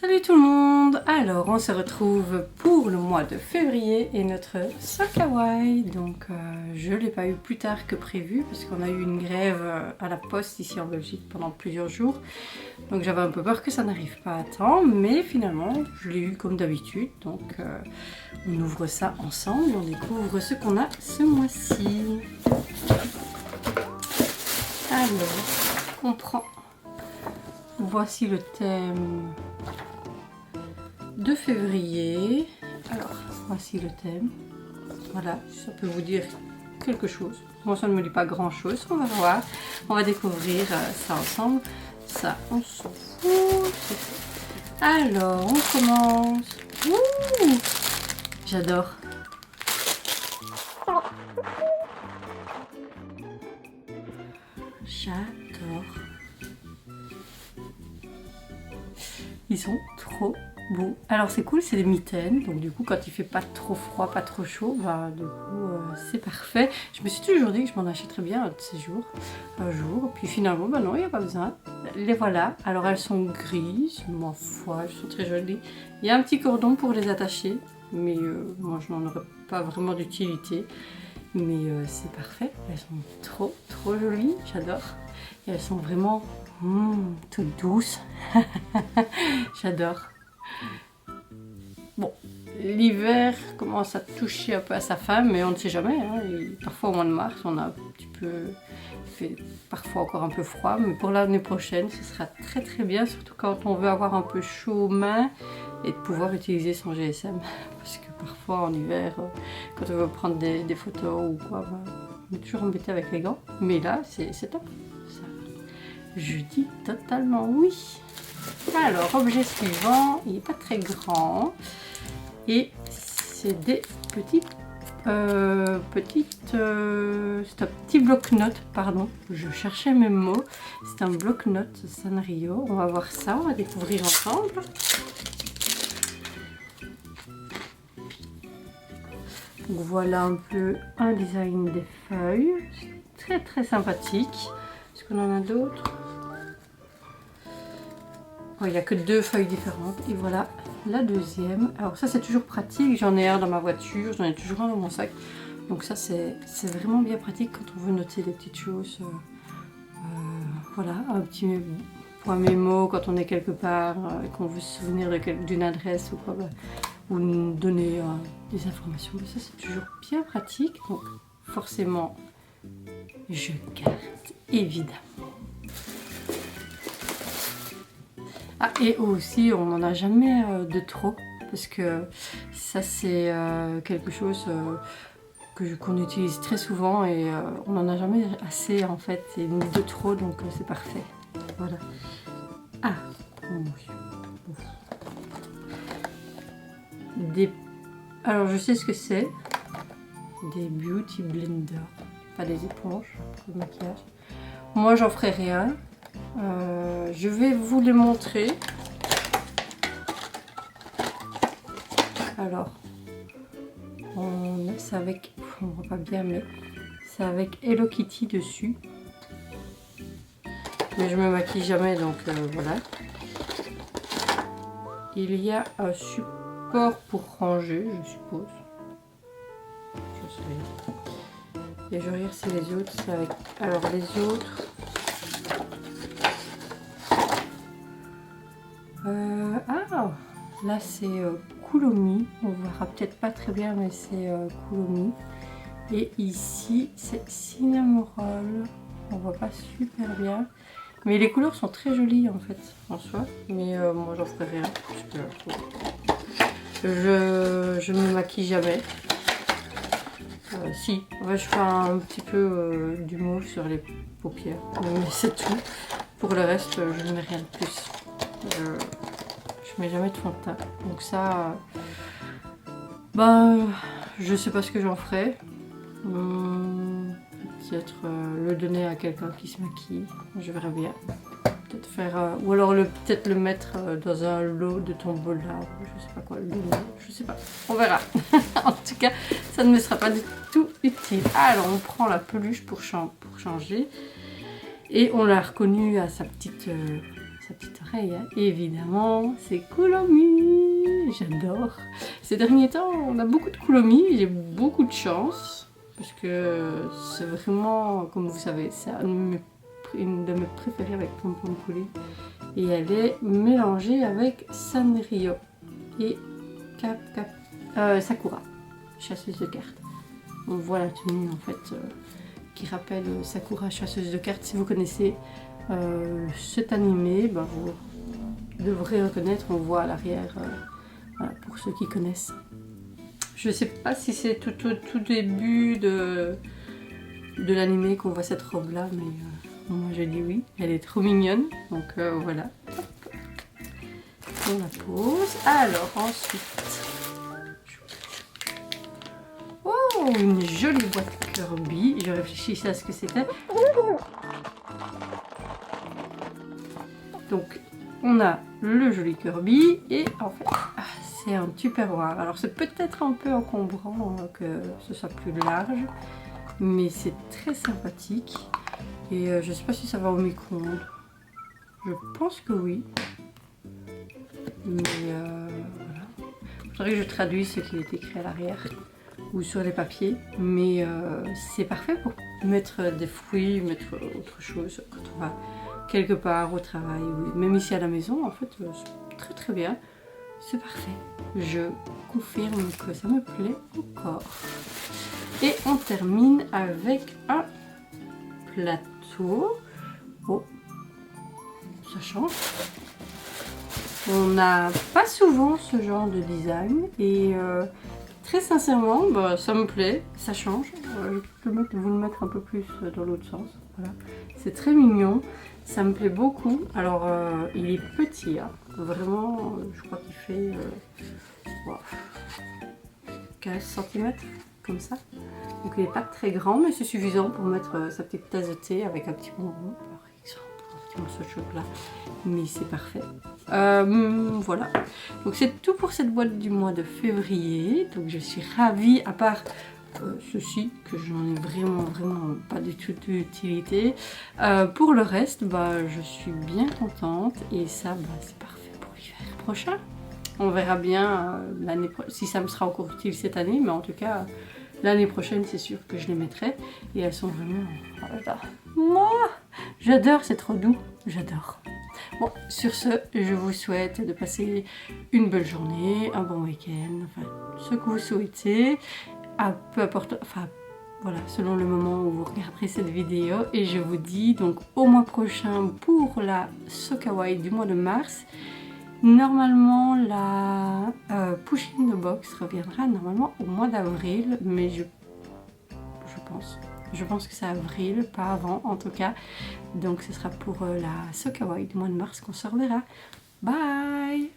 Salut tout le monde! Alors on se retrouve pour le mois de février et notre sac Hawaï. Donc je ne l'ai pas eu plus tard que prévu parce qu'on a eu une grève à la poste ici en Belgique pendant plusieurs jours. Donc j'avais un peu peur que ça n'arrive pas à temps, mais finalement je l'ai eu comme d'habitude. Donc on ouvre ça ensemble et on découvre ce qu'on a ce mois-ci. Alors on prend... Voici le thème de février. Alors, voici le thème. Voilà, ça peut vous dire quelque chose. Moi, ça ne me dit pas grand-chose. On va voir. On va découvrir ça ensemble. Ça, on s'en fout. Alors, on commence. Ouh, j'adore. J'adore. Ils sont trop beaux. Alors c'est cool, c'est des mitaines. Donc du coup, quand il fait pas trop froid, pas trop chaud, bah du coup c'est parfait. Je me suis toujours dit que je m'en achèterais bien un de ces jours, un jour. Puis finalement, bah non, il n'y a pas besoin. Les voilà. Alors elles sont grises, ma foi, elles sont très jolies. Il y a un petit cordon pour les attacher, mais moi je n'en aurais pas vraiment d'utilité. Mais c'est parfait. Elles sont trop jolies. J'adore. Et elles sont vraiment toutes douces. J'adore. Bon, l'hiver commence à toucher un peu à sa fin, mais on ne sait jamais. Hein. Parfois au mois de mars, on a un petit peu... Il fait parfois encore un peu froid, mais pour l'année prochaine, ce sera très bien, surtout quand on veut avoir un peu chaud aux mains et de pouvoir utiliser son GSM. Parce que parfois en hiver, quand on veut prendre des photos ou quoi, on est toujours embêté avec les gants. Mais là, c'est top. Ça, je dis totalement oui. Alors, objet suivant, il n'est pas très grand et c'est des c'est un petit bloc-notes, pardon, je cherchais mes mots, c'est un bloc-notes Sanrio, on va voir ça, on va découvrir ensemble. Donc voilà un peu un design des feuilles, c'est très sympathique. Est-ce qu'on en a d'autres? Il n'y a que deux feuilles différentes et voilà la deuxième. Alors ça c'est toujours pratique, j'en ai un dans ma voiture, j'en ai toujours un dans mon sac. Donc ça c'est vraiment bien pratique quand on veut noter des petites choses. Voilà, un petit point mémo quand on est quelque part et qu'on veut se souvenir d'une adresse ou quoi, ou nous donner des informations. Mais ça c'est toujours bien pratique, donc forcément je garde évidemment. Ah, et aussi, on n'en a jamais de trop, parce que ça c'est quelque chose qu'on utilise très souvent et on n'en a jamais assez en fait, et ni de trop, donc c'est parfait. Voilà. Ah, alors je sais ce que c'est, des beauty blenders, pas des éponges pour le maquillage. Moi j'en ferai rien. Je vais vous les montrer. Alors, c'est avec, on voit pas bien, mais c'est avec Hello Kitty dessus. Mais je me maquille jamais, donc voilà. Il y a un support pour ranger, je suppose. Je sais. Et je regarde si les autres, c'est avec. Alors les autres. Ah, là c'est Kulomi, on verra peut-être pas très bien, mais c'est Kulomi. Et ici c'est Cinnamoroll, on voit pas super bien, mais les couleurs sont très jolies en fait en soi. Mais moi j'en ferai rien parce que je ne me maquille jamais. Si, en fait, je fais un petit peu du mauve sur les paupières, mais c'est tout. Pour le reste, je ne mets rien de plus. Je mets jamais de fond de teint, donc ça je sais pas ce que j'en ferai. Peut-être le donner à quelqu'un qui se maquille, je verrai bien. Peut-être faire ou alors peut-être le mettre dans un lot de tombola, je sais pas quoi, je sais pas, on verra. En tout cas ça ne me sera pas du tout utile. Alors on prend la peluche pour changer et on l'a reconnue à sa petite pareil, hein. Évidemment, c'est Kulomi. J'adore. Ces derniers temps, on a beaucoup de Kulomi. J'ai beaucoup de chance. Parce que c'est vraiment, comme vous savez, c'est une de mes préférées avec Pom Pom Poulet. Et elle est mélangée avec Sanrio et Sakura, chasseuse de cartes. On voit la tenue en fait qui rappelle Sakura, chasseuse de cartes. Si vous connaissez cet animé, bah, vous devrez reconnaître, on voit à l'arrière, voilà, pour ceux qui connaissent. Je ne sais pas si c'est tout début de l'animé qu'on voit cette robe là, mais moi je dis oui, elle est trop mignonne, donc voilà. On la pose. Alors ensuite, oh, une jolie boîte Kirby. Je réfléchissais à ce que c'était. Donc on a le joli Kirby et en fait c'est un tupperware. Alors c'est peut-être un peu encombrant que ce soit plus large, mais c'est très sympathique. Et je sais pas si ça va au micro-ondes. Je pense que oui. Mais voilà. Il faudrait que je traduise ce qui est écrit à l'arrière ou sur les papiers. Mais c'est parfait pour mettre des fruits, mettre autre chose quand on va quelque part au travail. Ou même ici à la maison, en fait, c'est très très bien. C'est parfait. Je confirme que ça me plaît encore. Et on termine avec un plateau. Oh, ça change. On n'a pas souvent ce genre de design et très sincèrement, bah, ça me plaît, ça change. Je peux vous le mettre un peu plus dans l'autre sens. Voilà. C'est très mignon, ça me plaît beaucoup. Alors, il est petit, hein. Vraiment, je crois qu'il fait 15 cm, comme ça. Donc il n'est pas très grand, mais c'est suffisant pour mettre sa petite tasse de thé avec un petit bonbon, par exemple, un petit morceau de chocolat. Mais c'est parfait. Voilà. Donc c'est tout pour cette boîte du mois de février. Donc je suis ravie, à part ceci, que j'en ai vraiment pas du tout d'utilité. Pour le reste, bah, je suis bien contente. Et ça, bah, c'est parfait pour l'hiver prochain. On verra bien si ça me sera encore utile cette année, mais en tout cas... L'année prochaine, c'est sûr que je les mettrai. Et elles sont vraiment... Moi, j'adore, c'est trop doux. J'adore. Bon, sur ce, je vous souhaite de passer une belle journée, un bon week-end, enfin, ce que vous souhaitez. Peu importe, enfin, voilà, selon le moment où vous regarderez cette vidéo. Et je vous dis donc au mois prochain pour la So Kawaii du mois de mars. Normalement, la Pushing the Box reviendra normalement au mois d'avril, mais je pense que c'est avril, pas avant en tout cas. Donc ce sera pour la So Kawaii du mois de mars qu'on se reverra. Bye!